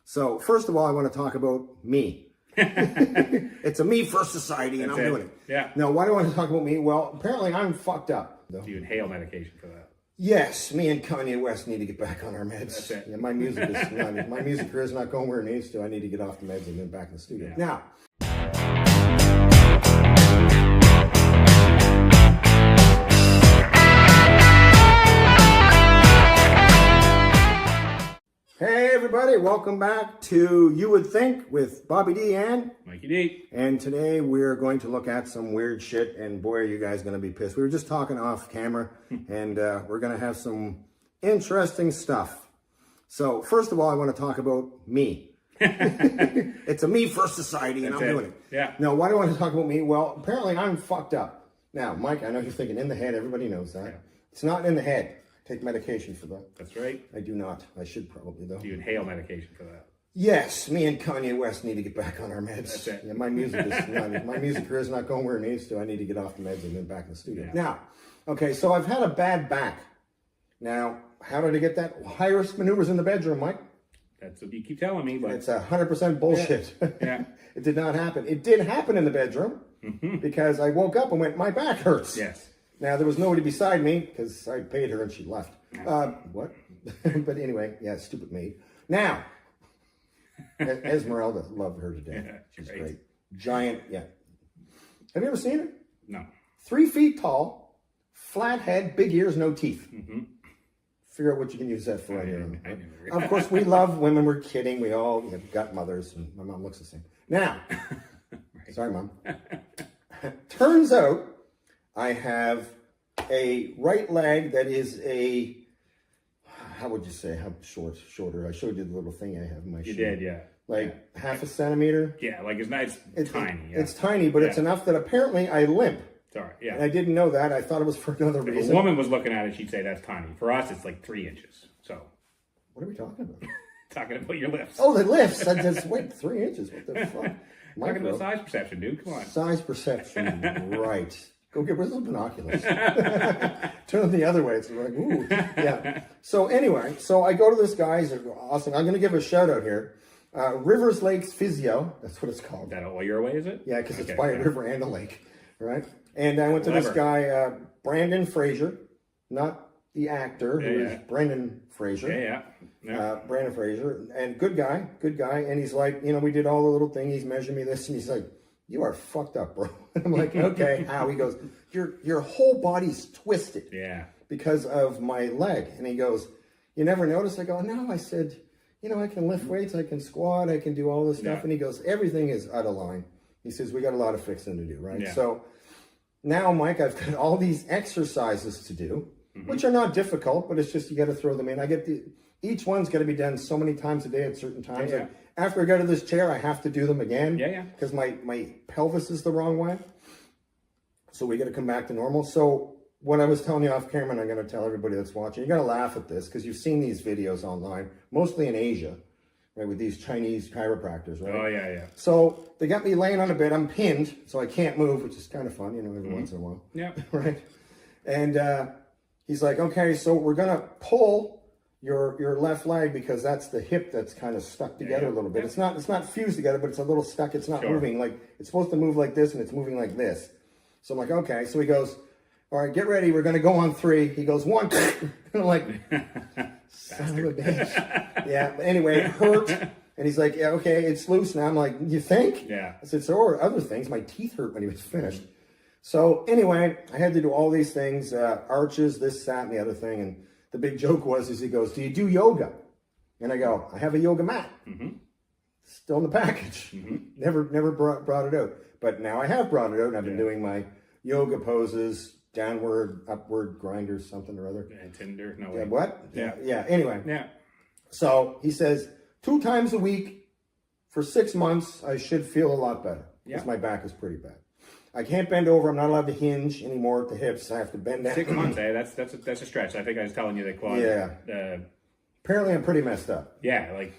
So first of all, I want to talk about me. It's a me first society, and I'm doing it. Yeah. Now, why do I want to talk about me? Well, apparently I'm fucked up. Do you inhale medication for that? Yes, me and Kanye West need to get back on our meds. That's it. Yeah, my music career is not going where it needs to. I need to get off the meds and get back in the studio. Yeah. Now, hey everybody, welcome back to You Would Think with Bobby D and Mikey D. And today we're going to look at some weird shit, and boy, are you guys going to be pissed. We were just talking off camera, and we're going to have some interesting stuff. So first of all, I want to talk about me. It's a me first society, and I'm doing it. Yeah. Now, why do I want to talk about me? Well, apparently I'm fucked up. Now, Mike, I know you're thinking in the head. Everybody knows that. Yeah. It's not in the head. Take medication for that. That's right. I do not. I should probably, though. Do you inhale medication for that? Yes, me and Kanye West need to get back on our meds. That's it. Yeah, my music career is not going where it needs to. I need to get off the meds and get back in the studio. Yeah. Now, okay, so I've had a bad back. Now, how did I get that? High risk maneuvers in the bedroom, Mike. That's what you keep telling me, but It's 100% bullshit. Yeah. It did not happen. It did happen in the bedroom because I woke up and went, my back hurts. yes. Now, there was nobody beside me because I paid her and she left. What? But anyway, yeah, stupid maid. Now, Esmeralda, loved her to death. Yeah, She's great. great. Giant, yeah. Have you ever seen her? No. 3 feet tall, flat head, big ears, no teeth. Mm-hmm. Figure out what you can use that for on your own. I right? never- Of course, we love women. We're kidding. We all have got mothers, and my mom looks the same. Now, sorry, Mom. Turns out I have a right leg that is a, how would you say, how shorter? I showed you the little thing I have in my shoe. You did, yeah. Like half a centimeter. Yeah, like it's nice. It's tiny. Yeah. It's tiny, but it's enough that apparently I limp. Sorry. And Yeah. I didn't know that. I thought it was for another If reason. a woman was looking at it, she'd say that's tiny. For us, it's like 3 inches. So, What are we talking about? talking about your lips. Oh, the lifts. I just wait 3 inches. What the fuck? Talking about size perception, dude. Come on. Size perception, right. Go get rid of those binoculars. Turn them the other way. It's like, ooh, yeah. So anyway, so I go to this guy. He's awesome. I'm going to give a shout out here. Rivers Lakes Physio. That's what it's called. Is that all your way, is it? Yeah, because Okay, it's by a yeah. river and a lake, right? And I went to this Clever. guy, Brandon Fraser, not the actor, who is yeah. Brendan Fraser. Yeah. Brandon Fraser, and good guy. And he's like, we did all the little thing. He's measuring me this, and he's like, you are fucked up, bro. And I'm like, okay, how? He goes, your whole body's twisted Yeah. because of my leg. And he goes, you never noticed? I go, no. I said, I can lift weights, I can squat, I can do all this stuff. Yeah. And he goes, everything is out of line. He says, we got a lot of fixing to do, right? Yeah. So now, Mike, I've got all these exercises to do, which are not difficult, but it's just you got to throw them in. Each one's got to be done so many times a day at certain times. Yeah. Like, after I go to this chair, I have to do them again. Yeah. Because my pelvis is the wrong way. So we got to come back to normal. So what I was telling you off camera, and I'm going to tell everybody that's watching, you got to laugh at this because you've seen these videos online, mostly in Asia, right, with these Chinese chiropractors, right? Oh, yeah. So they got me laying on a bed. I'm pinned, so I can't move, which is kind of fun, every once in a while. Yeah. Right? And he's like, okay, so we're going to pull your left leg because that's the hip that's kind of stuck together a little bit. Yeah. It's not fused together, but it's a little stuck. It's not Sure. moving. Like, it's supposed to move like this, and it's moving like this. So I'm like, okay. So he goes, all right, get ready. We're going to go on 3. He goes, 1, 2. And I'm like, son of a bitch. Yeah. But anyway, it hurt. And he's like, yeah, okay, it's loose now. I'm like, you think? Yeah. I said, so are other things. My teeth hurt when he was finished. So anyway, I had to do all these things, arches, this, that, and the other thing. And the big joke was, he goes, do you do yoga? And I go, I have a yoga mat. Still in the package. Never brought it out. But now I have brought it out, and I've been doing my yoga poses, downward, upward, grinders, something or other. And Tinder. No Yeah, way. what? Yeah. Anyway. Yeah. So he says 2 times a week for 6 months, I should feel a lot better. Because my back is pretty bad. I can't bend over. I'm not allowed to hinge anymore at the hips. I have to bend down. 6 months, eh? That's a stretch. I think I was telling you that Claude. Yeah. Apparently, I'm pretty messed up. Yeah, like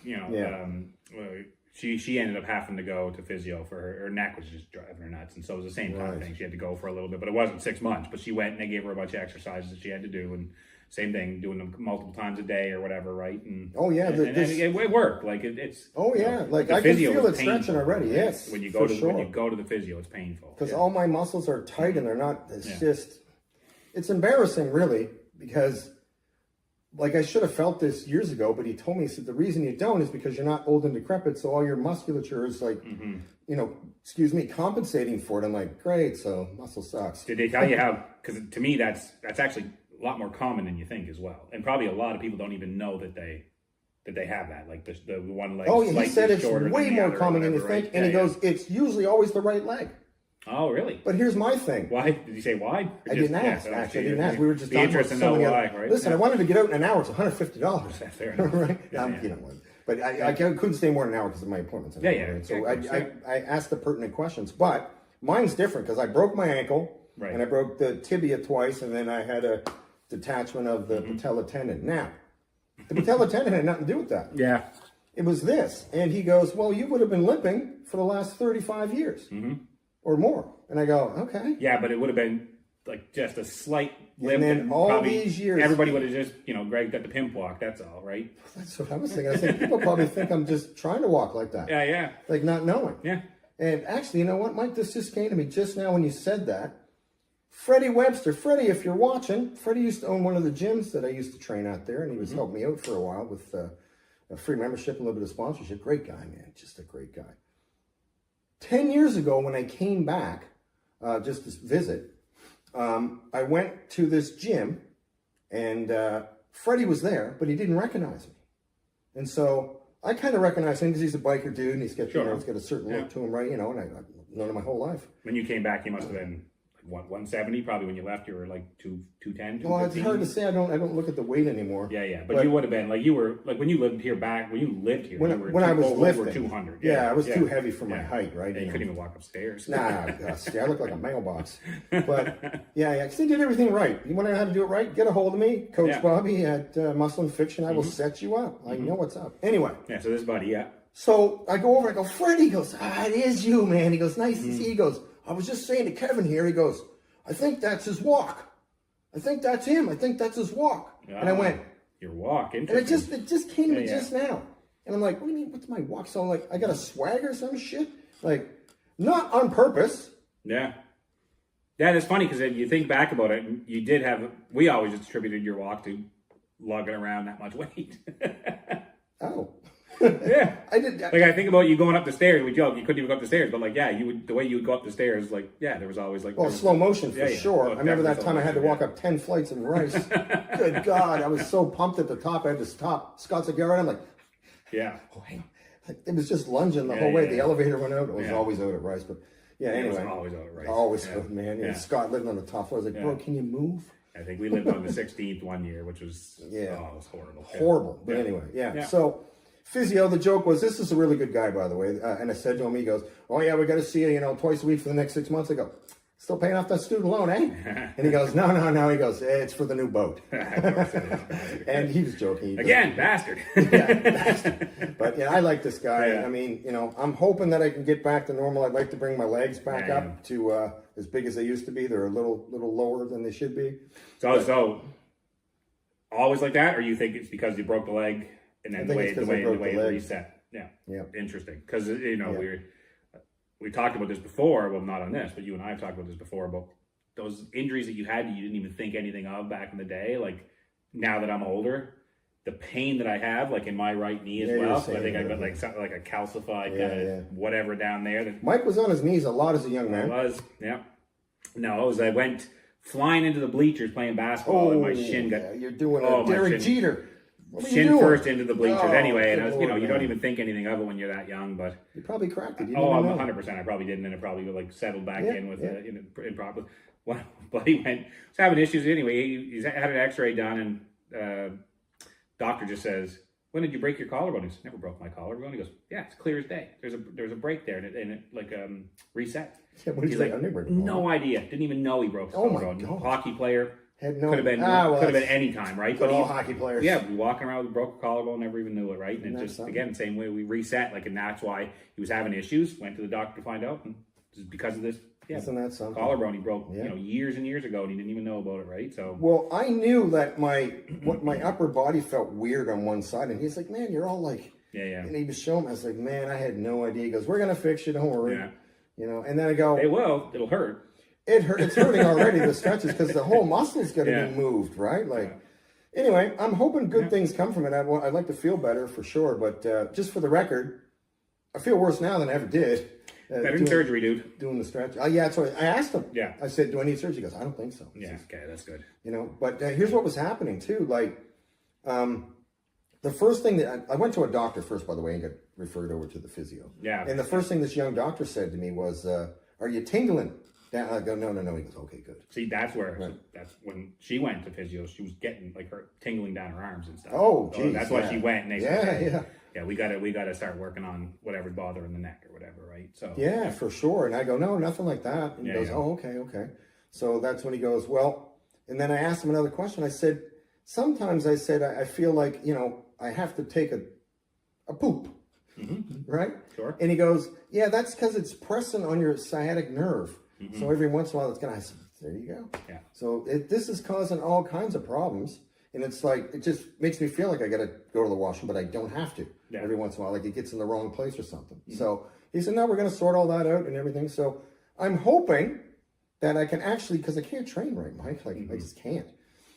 she ended up having to go to physio for her neck was just driving her nuts, and so it was the same kind of thing. She had to go for a little bit, but it wasn't 6 months. But she went and they gave her a bunch of exercises that she had to do, and same thing, doing them multiple times a day or whatever, right? And oh yeah, and it worked. Like it's. Oh yeah, like I can feel it stretching already. Yes, when you go to when you go to the physio, it's painful because all my muscles are tight and they're not. It's just, it's embarrassing, really, because like I should have felt this years ago. But he told me, he said the reason you don't is because you're not old and decrepit, so all your musculature is like, you know, excuse me, compensating for it. I'm like, great, so muscle sucks. Did they tell you how? Because to me, that's actually a lot more common than you think as well, and probably a lot of people don't even know that they have that, like the one leg. Oh, he said it's way more common than you think, right? And he goes, it's usually always the right leg. Oh, really? But here's my thing. Why did you say why? I didn't ask. Actually, I didn't ask. We were just talking about to know why, right? Listen, I wanted to get out in an hour. It's $150. Fair enough. Right? You know, but I couldn't stay more than an hour because of my appointments. Yeah. So I asked the pertinent questions, but mine's different because I broke my ankle and I broke the tibia twice, and then I had a detachment of the patella tendon. Now, the patella tendon had nothing to do with that. Yeah. It was this. And he goes, well, you would have been limping for the last 35 years or more. And I go, okay. Yeah, but it would have been like just a slight limp. And then all these years, everybody would have just, you know, Greg got the pimp walk. That's all, right? That's what I was thinking. I said, people probably think I'm just trying to walk like that. Yeah. Like not knowing. Yeah. And actually, you know what, Mike? This just came to me just now when you said that. Freddie Webster. Freddie, if you're watching, Freddie used to own one of the gyms that I used to train out there, and he was helping me out for a while with a free membership and a little bit of sponsorship. Great guy, man. Just a great guy. 10 years ago, when I came back, just to visit, I went to this gym, and Freddie was there, but he didn't recognize me. And so I kind of recognized him because he's a biker dude, and he's got, you know, he's got a certain look to him, right? You know, and I've known him my whole life. When you came back, you must have been 170. Probably when you left, you were like 210. Well, it's hard to say. I don't look at the weight anymore. Yeah. But you would have been like, you were like when you lived here back when you lived here. When I was lifting, over 200. Yeah, I was too heavy for my height, right? Yeah, you couldn't even walk upstairs. Nah, see, I look like a mailbox. But yeah, because they did everything right. You want to know how to do it right? Get a hold of me, Coach Bobby at Muscle and Fiction. I will set you up. I know what's up. Anyway. Yeah. So this buddy, So I go over. I go, Freddie. He goes, it is you, man. He goes, nice to see you. He goes, I was just saying to Kevin here. He goes, I think that's his walk. I think that's him. I think that's his walk. And I went, your walk. And it just came to me just now. And I'm like, what do you mean? What's my walk? So I'm like, I got a swag or some shit? Like, not on purpose. Yeah. Yeah, it's funny because you think back about it, and you did have, we always just attributed your walk to lugging around that much weight. Oh. Yeah. I did. Like, I think about you going up the stairs. We joke, you couldn't even go up the stairs, but like, yeah, you would, the way you would go up the stairs, like, yeah, there was always like. Well, slow motion for sure. Well, I remember that time I had to walk up 10 flights of rice. Good God. I was so pumped at the top. I had to stop. Scott's like, I'm like, oh, hang on. Like, it was just lunging the whole way. The elevator went out. It was always out at rice, but anyway. It was always out at rice. Always out, man. Yeah. Scott lived on the top floor. I was like, bro, can you move? I think we lived on the 16th one year, which was, it was horrible. Horrible. But anyway, So, physio, the joke was, this is a really good guy, by the way. And I said to him, he goes, oh yeah, we got to see you, twice a week for the next 6 months. I go, still paying off that student loan, eh? And he goes, no. He goes, it's for the new boat. And he was joking. Again, bastard. Bastard. But I like this guy. I mean, I'm hoping that I can get back to normal. I'd like to bring my legs back up to as big as they used to be. They're a little lower than they should be. So always like that, or you think it's because you broke the leg? And then the way it reset. Yeah. Interesting. Because, we talked about this before. Well, not on this, but you and I have talked about this before about those injuries that you had that you didn't even think anything of back in the day. Like, now that I'm older, the pain that I have, like in my right knee as well. So I think I got like something like a calcified kind of whatever down there. Mike was on his knees a lot as a young man. I was, No, I went flying into the bleachers playing basketball and my shin got... You're doing a Derek Jeter. Shin first into the bleachers anyway, and I was, you don't even think anything of it when you're that young, but you probably cracked it. I'm 100%. I probably didn't, and it probably like settled back in with improperly. One buddy was having issues anyway. He's had an X-ray done, and doctor just says, "When did you break your collarbone?" He goes, "Never broke my collarbone." He goes, "Yeah, it's clear as day. There's a break there, and it like reset." Yeah, what he's like, no idea. Didn't even know he broke his collarbone. God. Hockey player. Could have been any time, right? But all hockey players. Yeah, we walking around with a broken collarbone, never even knew it, right? And just again, same way we reset, and that's why he was having issues. Went to the doctor to find out, and just because of this Yeah. Isn't that something? Collarbone he broke, years and years ago, and he didn't even know about it, right? So. Well, I knew that my upper body felt weird on one side, and he's like, "Man, you're all like." Yeah. And he was showing me. I was like, "Man, I had no idea." He goes, "We're gonna fix you. Don't worry." Yeah. And then I go, "They will. It'll hurt." It hurt. It's hurting already. The stretches because the whole muscle's going to be moved, right? Anyway, I'm hoping good things come from it. I'd like to feel better for sure, but just for the record, I feel worse now than I ever did. Better than surgery, dude. Doing the stretch. Yeah, so I asked him. Yeah. I said, "Do I need surgery?" He goes, "I don't think so." Yeah. Okay, that's good. But here's what was happening too. The first thing that I went to a doctor first, by the way, and got referred over to the physio. Yeah. And the first thing this young doctor said to me was, "Are you tingling?" I go, no. He goes, "Okay, good." See, that's when she went to physio. She was getting like her tingling down her arms and stuff. Oh, geez, so that's why she went. And they said, we gotta start working on whatever's bothering the neck or whatever, right? So yeah, for sure. And I go, "No, nothing like that." And he goes, "Oh, okay." So that's when he goes, "Well," and then I asked him another question. I said, "Sometimes," I said, I feel like I have to take a poop." Mm-hmm. Right? Sure. And he goes, "Yeah, that's because it's pressing on your sciatic nerve." Mm-hmm. So every once in a while it's I said, "There you go." Yeah. So this is causing all kinds of problems. And it's like, it just makes me feel like I got to go to the washroom, but I don't have to every once in a while. Like it gets in the wrong place or something. Mm-hmm. So he said, "No, we're going to sort all that out and everything." So I'm hoping that I can actually, because I can't train right, Mike. I just can't.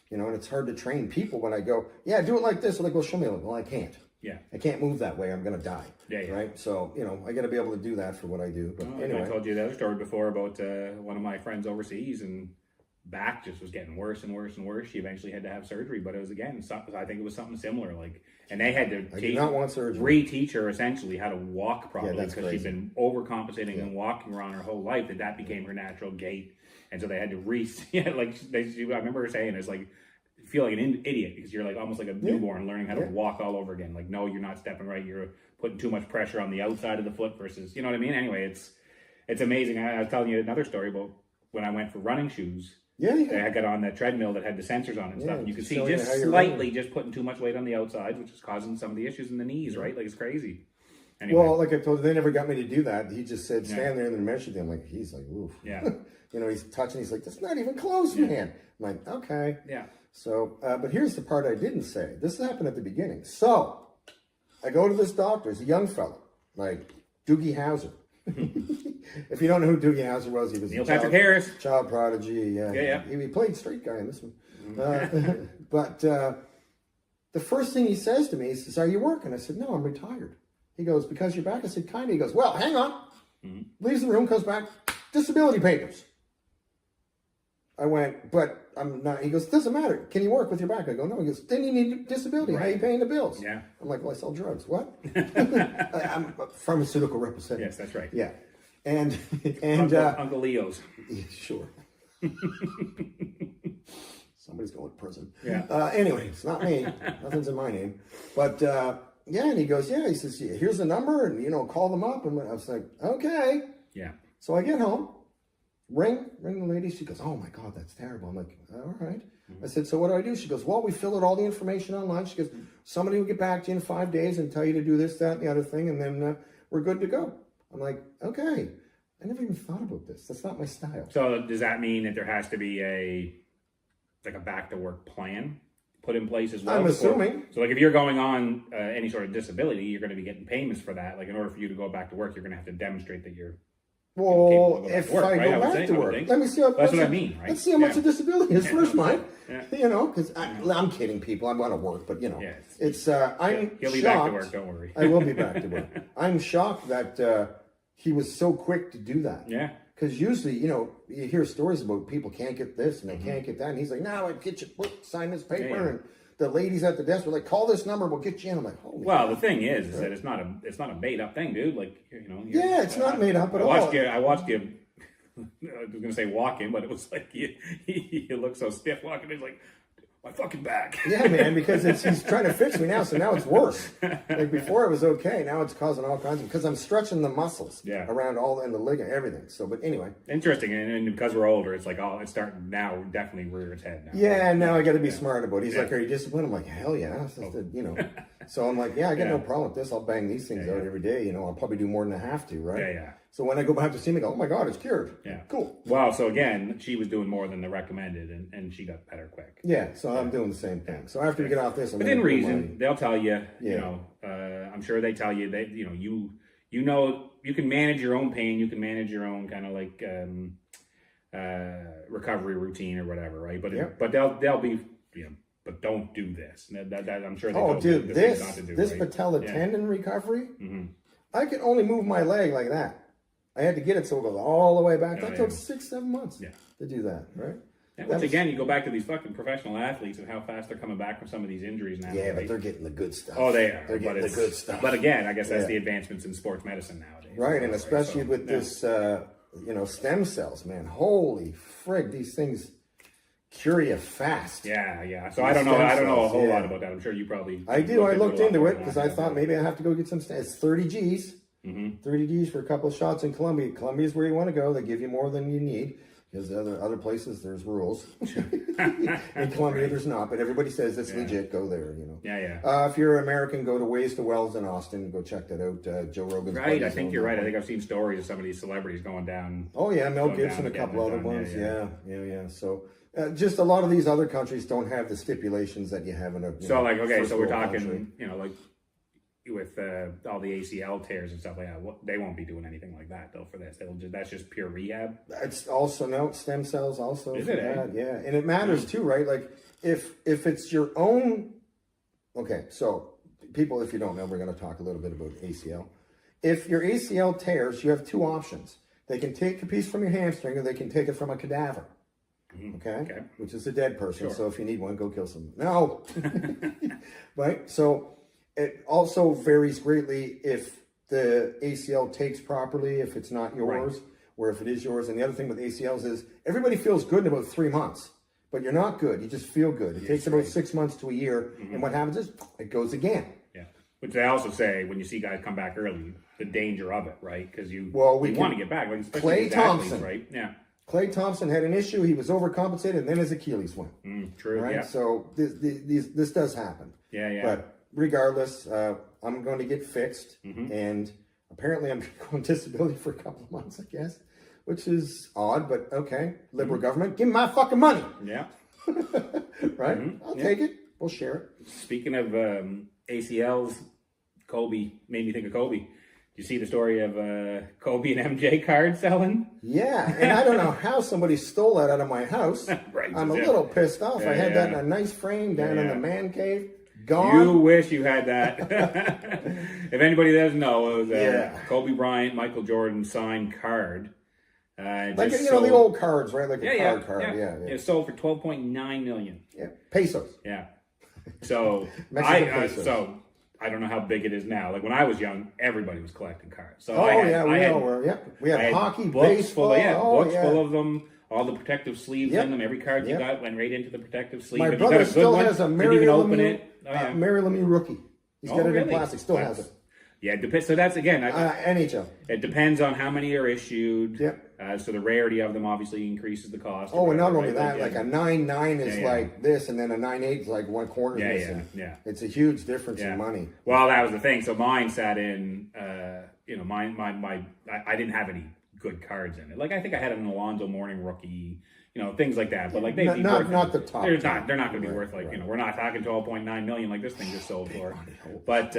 And it's hard to train people when I go, "Yeah, do it like this." Or like, "Well, show me." Well, I can't. Yeah. I can't move that way. I'm going to die. Yeah. Right. So, I got to be able to do that for what I do. But anyway. I told you the other story before about one of my friends overseas, and back just was getting worse and worse and worse. She eventually had to have surgery, but it was I think it was something similar. And they had to I do not want surgery. reteach her essentially how to walk properly because she'd been overcompensating and walking around her whole life. That became her natural gait. And so they had to I remember her saying it's like, feel like an idiot because you're like almost like a newborn learning how to walk all over again. Like, no, you're not stepping right. You're putting too much pressure on the outside of the foot versus, you know what I mean? Anyway, it's amazing. I was telling you another story about when I went for running shoes. I got on that treadmill that had the sensors on it and stuff. And you could see just slightly just putting too much weight on the outside, which is causing some of the issues in the knees, right? Like it's crazy. Anyway. Well, like I told you, they never got me to do that. He just said, stand there and then measured them. Like, he's like, oof. Yeah. He's touching. He's like, that's not even close, man. I'm like, okay. Yeah. So, but here's the part I didn't say. This happened at the beginning. So, I go to this doctor. He's a young fellow, like Doogie Howser. If you don't know who Doogie Howser was, he was Neil Patrick Harris. Child prodigy. Yeah. He played straight guy in this one. But the first thing he says to me, he says, "Are you working?" I said, "No, I'm retired." He goes, "Because you're back?" I said, "Kind of." He goes, "Well, hang on." Mm-hmm. Leaves the room, comes back. "Disability papers." I went, "But I'm not." He goes, "Doesn't matter. Can you work with your back?" I go, "No." He goes, "Then you need disability. Right. How are you paying the bills?" Yeah. I'm like, "Well, I sell drugs." What? I'm a pharmaceutical representative. Yes, that's right. Yeah. And Uncle Leo's. Yeah, sure. Somebody's going to prison. Yeah. Anyway, it's not me. Nothing's in my name. But and he goes, he says, "Here's the number, and call them up." And I was like, "Okay." Yeah. So I get home, ring the lady. She goes, "Oh my God, that's terrible." I'm like, "All right." Mm-hmm. I said, "So what do I do?" She goes, "Well, we fill out all the information online." She goes, "Somebody will get back to you in 5 days and tell you to do this, that, and the other thing, and then we're good to go." I'm like, "Okay." I never even thought about this. That's not my style. So does that mean that there has to be a back to work plan put in place as well? I'm assuming. So if you're going on any sort of disability, you're going to be getting payments for that. Like in order for you to go back to work, you're going to have to demonstrate that you're Well, if I go back to work, let me see how. That's what I mean, right? Let's see how much a disability is first, Mike. Yeah. Because I'm kidding people. I want to work, but it's. I'm He'll be shocked. back to work. Don't worry. I will be back to work. I'm shocked that he was so quick to do that. Yeah. Because usually, you hear stories about people can't get this and they can't get that, and he's like, "No, I get you. Sign this paper." And the ladies at the desk were like, "Call this number, we'll get you in." I'm like, "Holy." Well, the thing is that it's not a made up thing, dude. Like Yeah, it's not made up at all. I watched you. I was gonna say walking, but it was like you look so stiff walking. It's like my fucking back. Yeah, man, because he's trying to fix me now, so now it's worse. Like before, it was okay. Now it's causing all kinds of because I'm stretching the muscles around and the ligament, everything. So, but anyway, interesting, and because we're older, it's like it's starting now. Definitely rear its head now. Yeah, now I got to be smart about it. He's like, "Are you disciplined?" I'm like, "Hell yeah!" So I'm like, "Yeah, I got no problem with this. I'll bang these things out every day. I'll probably do more than I have to, right?" Yeah. So when I go back to see him, I go, oh my God, it's cured. Yeah. Cool. Well, so again, she was doing more than the recommended, and she got better quick. Yeah, so I'm doing the same thing. So after we get off this, within reason, they'll tell you, you know, I'm sure they tell you that, you know, you can manage your own pain, you can manage your own kind of like recovery routine or whatever, right? But they'll be, you know, but don't do this. That I'm sure they dude, this right? patella tendon recovery, I can only move my leg like that. I had to get it so it goes all the way back. That took 6-7 months to do that, right? Yeah, once again, you go back to these fucking professional athletes and how fast they're coming back from some of these injuries now. Yeah, but they're getting the good stuff. Oh, they are. They're getting the good stuff. But again, I guess that's the advancements in sports medicine nowadays. Right, and especially with this, you know, stem cells, man. Holy frig, these things cure you fast. Yeah. So I don't know a whole lot about that. I'm sure you probably. I do. I looked into it because I thought maybe I have to go get some. It's 30 G's. 30 G's for a couple of shots in Colombia. Colombia is where you want to go. They give you more than you need. Because other places there's rules. In Colombia there's not, but everybody says it's legit. Go there, you know. Yeah. If you're American, go to Ways to Wells in Austin. Go check that out. Joe Rogan's. Right, I think you're right. I think I've seen stories of some of these celebrities going down. Oh yeah, Mel Gibson, a couple other ones. Yeah. So just a lot of these other countries don't have the stipulations that you have in a. So we're talking, country. You know, like with all the ACL tears and stuff like that, they won't be doing anything like that though for this. That's just pure rehab. It's also stem cells also. Is it? Yeah, and it matters too, right? Like if it's your own. Okay, so people, if you don't know, we're going to talk a little bit about ACL. If your ACL tears, you have two options. They can take a piece from your hamstring, or they can take it from a cadaver. Okay. Which is a dead person. Sure. So if you need one, go kill someone. No. Right. So. It also varies greatly if the ACL takes properly, if it's not yours, or if it is yours. And the other thing with ACLs is everybody feels good in about 3 months, but you're not good. You just feel good. It takes about 6 months to a year. And what happens is it goes again. Yeah. Which they also say when you see guys come back early, the danger of it, right? Because you want to get back. Like Clay Thompson, athletes, right? Yeah. Clay Thompson had an issue. He was overcompensated, and then his Achilles went. True. Right. Yeah. So this does happen. Yeah. But regardless, I'm going to get fixed, and apparently I'm going to go on disability for a couple of months, I guess, which is odd, but okay. Liberal government, give me my fucking money. Yeah. Right? I'll take it. We'll share it. Speaking of ACLs, Kobe made me think of Kobe. You see the story of Kobe and MJ card selling? Yeah, and I don't know how somebody stole that out of my house. Right. I'm a little pissed off. I had that in a nice frame down in the man cave. Gone. You wish you had that. If anybody doesn't know, it was Kobe Bryant, Michael Jordan signed card. Like the old cards, right? Like a card. Yeah. It sold for $12.9 million. Yeah, pesos. Yeah. So I don't know how big it is now. Like when I was young, everybody was collecting cards. So we had hockey, books baseball, full of them. All the protective sleeves in them. Every card you got went right into the protective sleeve. My brother still has a Mary Lemieux rookie. He's got it in plastic. Still has it. Yeah, it depends. So that's again NHL. It depends on how many are issued. Yep. So the rarity of them obviously increases the cost. Oh, and not only that, like a 9.9 is like this, and then a 9.8 is like 1/4 this. Yeah. It's a huge difference in money. Well, that was the thing. So mine sat in. I didn't have any good cards in it. Like I think I had an Alonzo Mourning rookie, things like that. But like they'd be not the top. They're not going to be worth we're not talking 12.9 million like this thing just sold for. But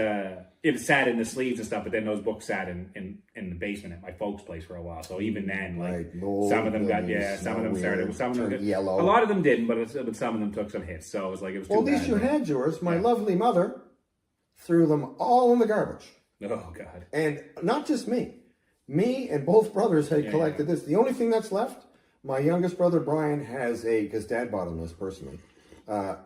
it sat in the sleeves and stuff. But then those books sat in the basement at my folks' place for a while. So even then, some of them got some of them started, some of them got yellow. A lot of them didn't, but some of them took some hits. So it was like it was. Well, at least you had yours. My lovely mother threw them all in the garbage. Oh God! And not just me. Me and both brothers had collected this. The only thing that's left, my youngest brother Brian has because Dad bought him this personally.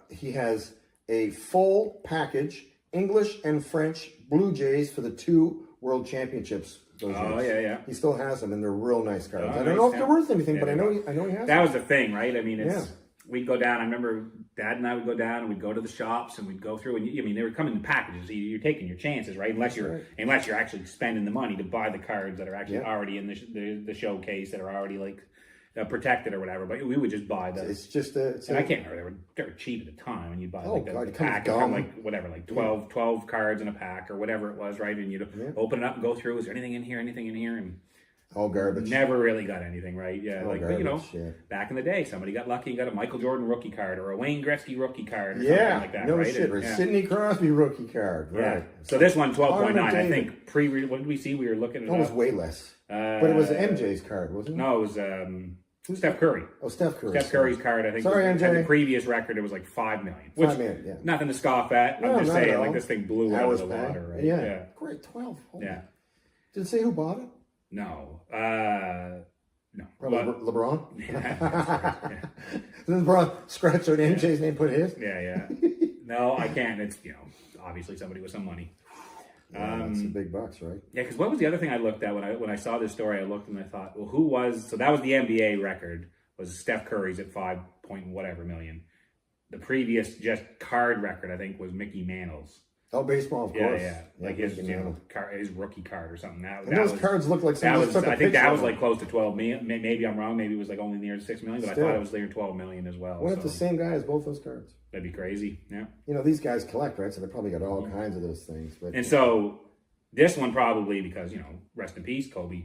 He has a full package, English and French Blue Jays for the 2 World Championships. He still has them, and they're real nice cards. I don't know if they're worth anything, but I know he has. That was the thing, right? I mean, we'd go down. I remember Dad and I would go down and we'd go to the shops and we'd go through. And they would come in packages. You're taking your chances, right? Unless you're actually spending the money to buy the cards that are actually already in the showcase that are already like protected or whatever. But we would just buy those. It's just I can't remember. They were cheap at the time, and you buy the pack and like whatever, like 12 cards in a pack or whatever it was, right? And you'd open it up and go through. Is there anything in here? And All garbage. Never really got anything right. Yeah, All like garbage, you know, yeah. back in the day, somebody got lucky and got a Michael Jordan rookie card or a Wayne Gretzky rookie card or Yeah, something like that. no right? shit. Or Sidney Crosby rookie card. Right. Yeah. So this one, 12.9. I David. think what did we see? We were looking at It was way less. But it was MJ's card, wasn't it? No, it was Steph Curry. Oh, Steph Curry. Steph Curry's card, I think. Sorry, had MJ. the previous record, it was like 5 million. Which, 5 million, yeah. Nothing to scoff at. No, I'm just not saying, at like all. this thing blew out of the water, right? Yeah. Great, 12. Holy. Yeah. Did it say who bought it? No. No. Probably But- LeBron. Yeah, that's right, yeah. Then LeBron scratched out MJ's name, put his. Yeah. No, I can't. It's, obviously somebody with some money. That's the big bucks, right? Yeah, because what was the other thing I looked at when I saw this story? I looked and I thought, well, so that was the NBA record, was Steph Curry's at 5 point whatever million. The previous just card record, I think, was Mickey Mantle's. Oh, baseball, of course. Yeah. Like his rookie card or something. And those cards look like somebody took a I think picture that was of them. like close to 12 million. Maybe I'm wrong. Maybe it was like only near 6 million, but Still. I thought it was near 12 million as well. What if the same guy has both those cards? That'd be crazy. Yeah. These guys collect, right? So they probably got all kinds of those things. But And so this one probably because, rest in peace, Kobe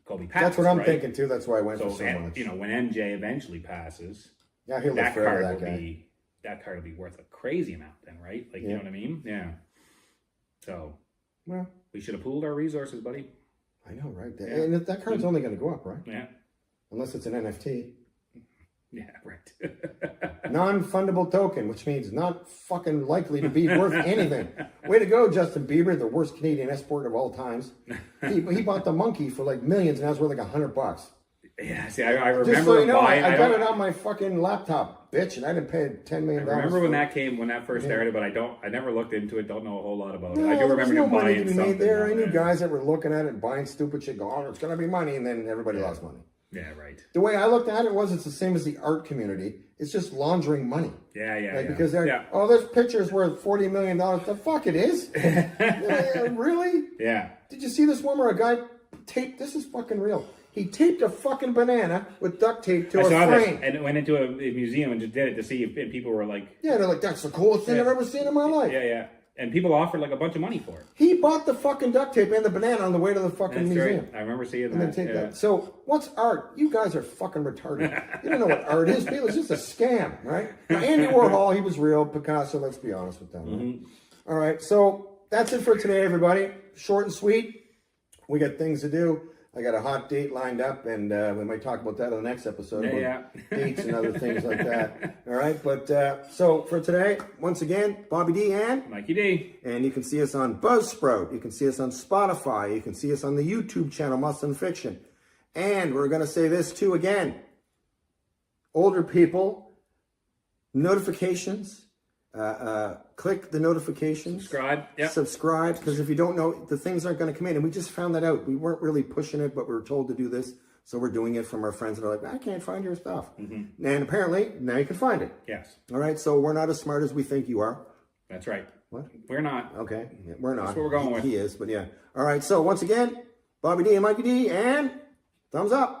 passed. that's what I'm right? thinking too. That's why I went So, for so much. when MJ eventually passes, Yeah, he'll live that forever, card that guy. that card will be worth a crazy amount then, right? Like, you know what I mean? Yeah. So, Well, we should have pooled our resources, buddy. I know, right? Yeah. And that card's only going to go up, right? Yeah. Unless it's an NFT. Yeah, right. Non-fundable token, which means not fucking likely to be worth anything. Way to go, Justin Bieber, the worst Canadian export of all times. He bought the monkey for like millions, and that was worth like $100. Yeah, see, I remember Just so you know, buying. I got it on my fucking laptop, bitch, and I didn't pay $10 million. I remember when that first started, but I never looked into it. Don't know a whole lot about it. No, I do there was remember no him money buying to be something. made there. I knew yeah. guys that were looking at it, buying stupid shit, going, "Oh, it's gonna be money," and then everybody lost money. Yeah, right. The way I looked at it was, it's the same as the art community. It's just laundering money. Yeah. Because they're, oh, this picture's worth $40 million. The fuck it is? Really? Yeah. Did you see this one where a guy taped, this is fucking real. He taped a fucking banana with duct tape to I a saw frame. this and went into a museum and just did it to see if people were like, Yeah, they're like, that's the coolest thing I've ever seen in my life. yeah. And people offered like a bunch of money for it. He bought the fucking duct tape and the banana on the way to the fucking That's museum. right. I remember seeing And then that. take Yeah. that. So what's art? You guys are fucking retarded. You don't know what art is. People, it's just a scam, right? Now, Andy Warhol, he was real. Picasso, let's be honest with them. Right? All right, so that's it for today, everybody. Short and sweet. We got things to do. I got a hot date lined up, and we might talk about that on the next episode. Yeah. Dates and other things like that. All right, but so for today, once again, Bobby D and Mikey D. And you can see us on Buzzsprout. You can see us on Spotify. You can see us on the YouTube channel, Must and Fiction. And we're going to say this too again. Older people, notifications. Click the notifications. Subscribe. Yep. Subscribe, because if you don't know, the things aren't going to come in. And we just found that out. We weren't really pushing it, but we were told to do this. So we're doing it from our friends that are like, I can't find your stuff. And apparently, now you can find it. Yes. All right, so we're not as smart as we think you are. That's right. What? We're not. Okay, yeah, we're not. That's what we're going with. He is, but yeah. All right, so once again, Bobby D and Mikey D, and thumbs up.